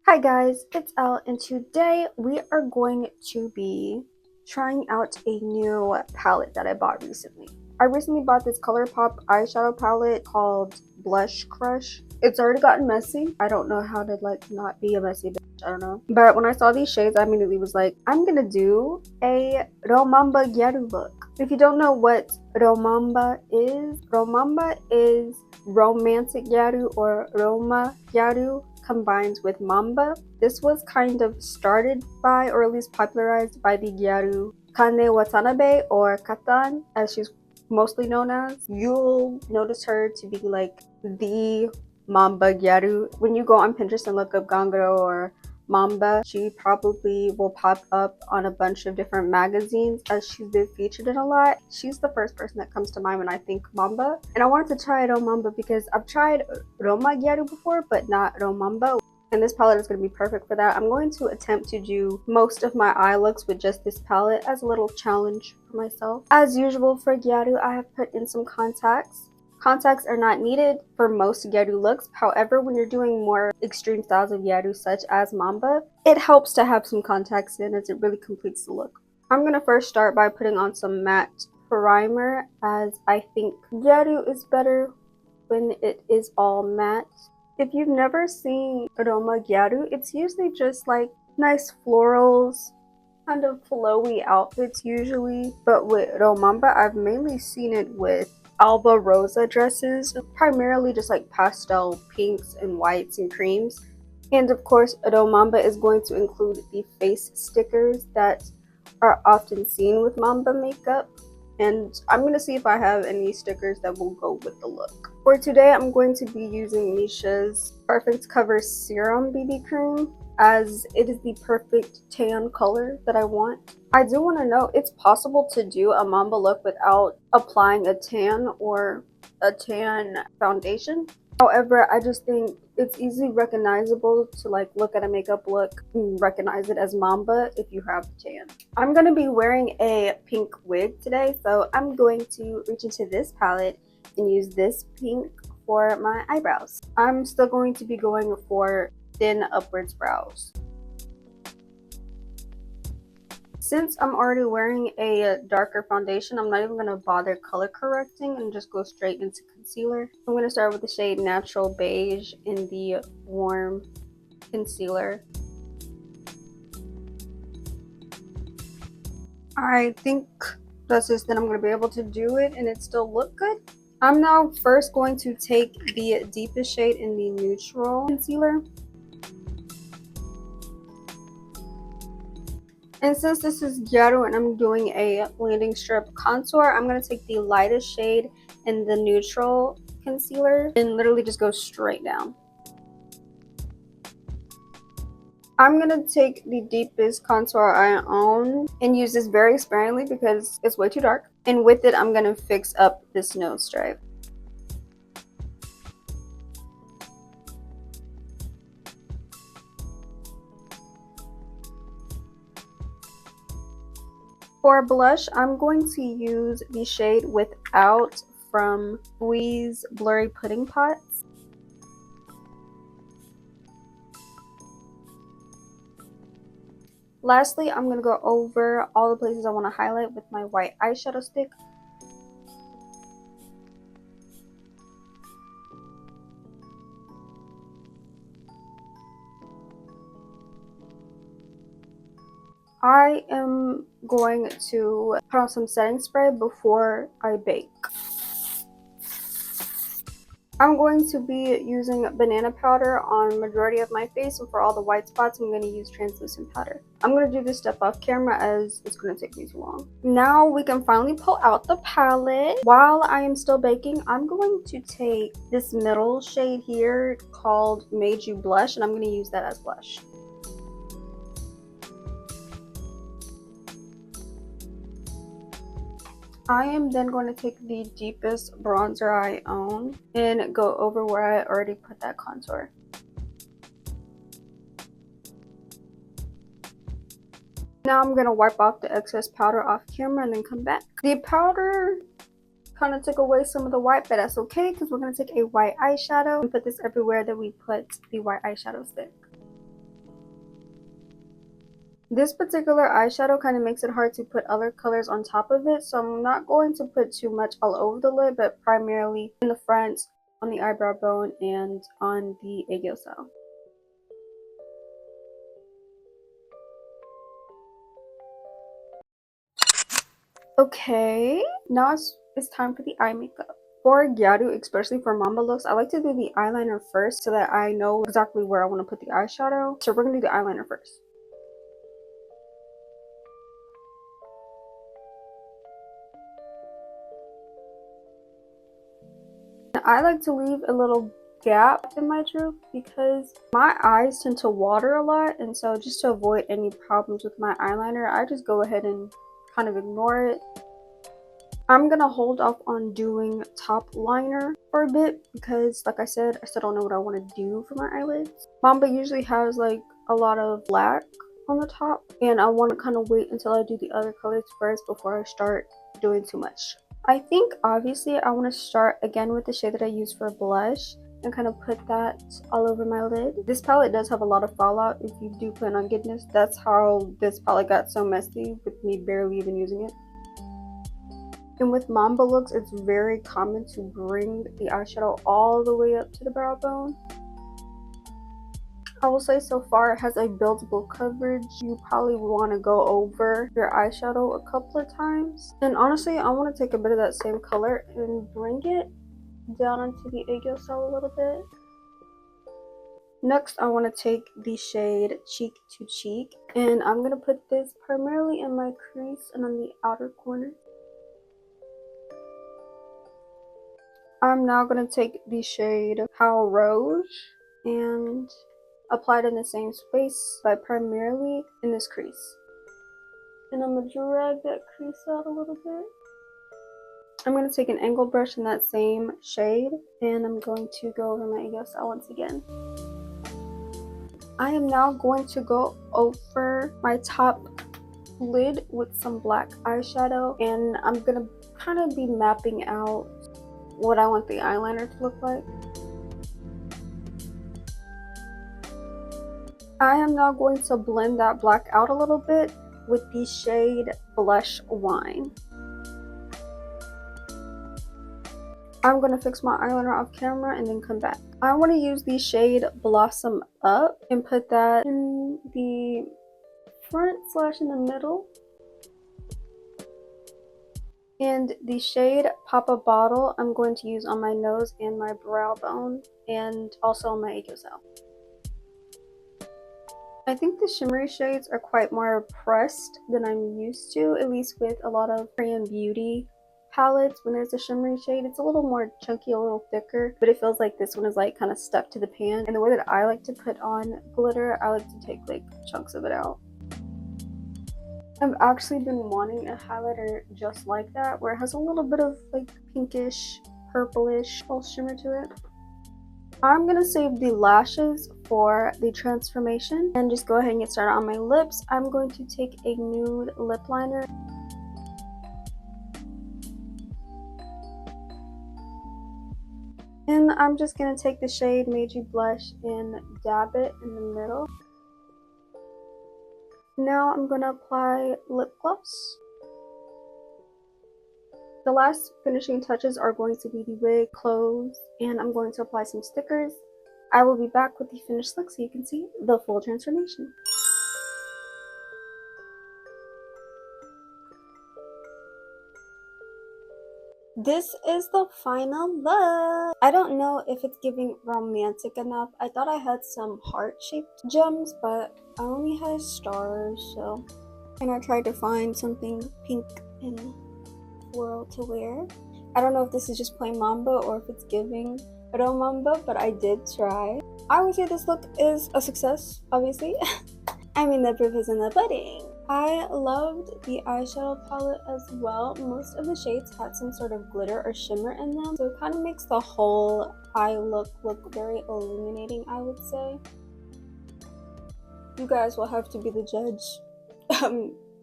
Hi guys, it's Elle, and today we are going to be trying out a new palette that I bought recently. I recently bought this Colourpop eyeshadow palette called Blush Crush. It's already gotten messy. I don't know how to not be a messy bitch, I don't know. But when I saw these shades, I immediately was like, I'm gonna do a Romanba Gyaru look. If you don't know what Romanba is romantic Gyaru or Roma Gyaru combined with Mamba. This was kind of started by, or at least popularized by, the Gyaru Kane Watanabe, or Katan as she's mostly known as. You'll notice her to be like the Mamba Gyaru. When you go on Pinterest and look up Gangaro or Mamba, she probably will pop up on a bunch of different magazines as she's been featured in a lot. She's the first person that comes to mind when I think Mamba. And I wanted to try Mamba because I've tried Roma Gyaru before, but not Romamba. And this palette is going to be perfect for that. I'm going to attempt to do most of my eye looks with just this palette as a little challenge for myself. As usual for Gyaru, I have put in some contacts. Contacts are not needed for most Gyaru looks. However, when you're doing more extreme styles of Gyaru such as Mamba, it helps to have some contacts in as it really completes the look. I'm going to first start by putting on some matte primer, as I think Gyaru is better when it is all matte. If you've never seen Roma Gyaru, it's usually just like nice florals, kind of flowy outfits usually. But with Romamba, I've mainly seen it with Alba Rosa dresses, primarily just like pastel pinks and whites and creams. And of course, Romamba is going to include the face stickers that are often seen with Mamba makeup. And I'm going to see if I have any stickers that will go with the look. For today, I'm going to be using Missha's Perfect Cover Serum BB Cream, as it is the perfect tan color that I want. I do want to know, it's possible to do a Mamba look without applying a tan or a tan foundation. However, I just think it's easily recognizable to look at a makeup look and recognize it as Mamba if you have tan. I'm going to be wearing a pink wig today, so I'm going to reach into this palette and use this pink for my eyebrows. I'm still going to be going for thin upwards brows. Since I'm already wearing a darker foundation, I'm not even going to bother color correcting and just go straight into concealer. I'm going to start with the shade Natural Beige in the warm concealer. I think that's just that I'm going to be able to do it and it still look good. I'm now first going to take the deepest shade in the neutral concealer. And since this is Gyaru and I'm doing a landing strip contour, I'm going to take the lightest shade in the neutral concealer and literally just go straight down. I'm going to take the deepest contour I own and use this very sparingly because it's way too dark. And with it, I'm going to fix up this nose stripe. For blush, I'm going to use the shade Without from Louise Blurry Pudding Pots. Lastly, I'm going to go over all the places I want to highlight with my white eyeshadow stick. I am going to put on some setting spray before I bake. I'm going to be using banana powder on majority of my face, and for all the white spots I'm going to use translucent powder. I'm going to do this step off camera as it's going to take me too long. Now we can finally pull out the palette. While I am still baking, I'm going to take this middle shade here called Made You Blush, and I'm going to use that as blush. I am then going to take the deepest bronzer I own and go over where I already put that contour. Now I'm going to wipe off the excess powder off camera and then come back. The powder kind of took away some of the white, but that's okay because we're going to take a white eyeshadow and put this everywhere that we put the white eyeshadow stick. This particular eyeshadow kind of makes it hard to put other colors on top of it, so I'm not going to put too much all over the lid, but primarily in the front, on the eyebrow bone, and on the aegyo. Okay, now it's time for the eye makeup. For Gyaru, especially for Mamba looks, I like to do the eyeliner first so that I know exactly where I want to put the eyeshadow. So we're going to do the eyeliner first. I like to leave a little gap in my droop because my eyes tend to water a lot, and so just to avoid any problems with my eyeliner, I just go ahead and kind of ignore it. I'm gonna hold off on doing top liner for a bit because, like I said, I still don't know what I want to do for my eyelids. Mamba usually has like a lot of black on the top, and I want to kind of wait until I do the other colors first before I start doing too much. I think obviously I want to start again with the shade that I use for blush and kind of put that all over my lid. This palette does have a lot of fallout if you do plan on getting this. That's how this palette got so messy with me barely even using it. And with Mamba looks, it's very common to bring the eyeshadow all the way up to the brow bone. I will say so far it has a buildable coverage. You probably want to go over your eyeshadow a couple of times. And honestly, I want to take a bit of that same color and bring it down onto the aegyo a little bit. Next, I want to take the shade Cheek to Cheek, and I'm going to put this primarily in my crease and on the outer corner. I'm now going to take the shade Pau Rouge and apply it in the same space, but primarily in this crease. And I'm going to drag that crease out a little bit. I'm going to take an angled brush in that same shade, and I'm going to go over my aegyo once again. I am now going to go over my top lid with some black eyeshadow, and I'm going to kind of be mapping out what I want the eyeliner to look like. I am now going to blend that black out a little bit with the shade Blush Wine. I'm going to fix my eyeliner off camera and then come back. I want to use the shade Blossom Up and put that in the front / in the middle. And the shade Papa Bottle I'm going to use on my nose and my brow bone, and also on my aegyo. I think the shimmery shades are quite more pressed than I'm used to, at least with a lot of Korean beauty palettes. When there's a shimmery shade, it's a little more chunky, a little thicker, but it feels like this one is like kind of stuck to the pan. And the way that I like to put on glitter, I like to take like chunks of it out. I've actually been wanting a highlighter just like that, where it has a little bit of like pinkish, purplish false shimmer to it. I'm gonna save the lashes for the transformation and just go ahead and get started on my lips. I'm going to take a nude lip liner. And I'm just gonna take the shade Meiji Blush and dab it in the middle. Now I'm going to apply lip gloss. The last finishing touches are going to be the wig, clothes, and I'm going to apply some stickers. I will be back with the finished look so you can see the full transformation. This is the final look. I don't know if it's giving romantic enough. I thought I had some heart-shaped gems, but I only had stars, so. And I tried to find something pink and floral to wear. I don't know if this is just plain Mamba or if it's giving Romanba, but I did try. I would say this look is a success, obviously. I mean, the proof is in the pudding. I loved the eyeshadow palette as well. Most of the shades had some sort of glitter or shimmer in them, so it kind of makes the whole eye look very illuminating, I would say. You guys will have to be the judge,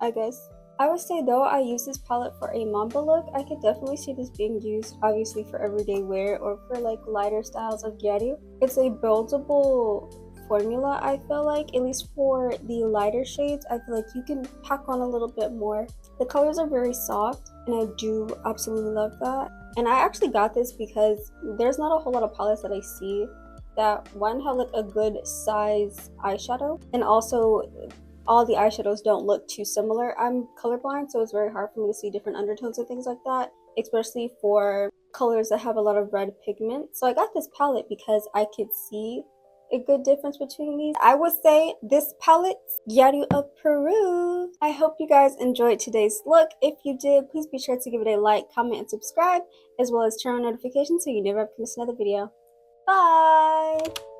I guess. I would say though I use this palette for a Mamba look, I could definitely see this being used obviously for everyday wear or for like lighter styles of Gyaru. It's a buildable formula. I feel like, at least for the lighter shades, I feel like you can pack on a little bit more. The colors are very soft, and I do absolutely love that. And I actually got this because there's not a whole lot of palettes that I see that one have like a good size eyeshadow, and also all the eyeshadows don't look too similar. I'm colorblind, so it's very hard for me to see different undertones and things like that, especially for colors that have a lot of red pigment. So I got this palette because I could see a good difference between these. I would say this palette, Gyaru of Peru. I hope you guys enjoyed today's look. If you did, please be sure to give it a like, comment, and subscribe, as well as turn on notifications so you never have to miss another video. Bye!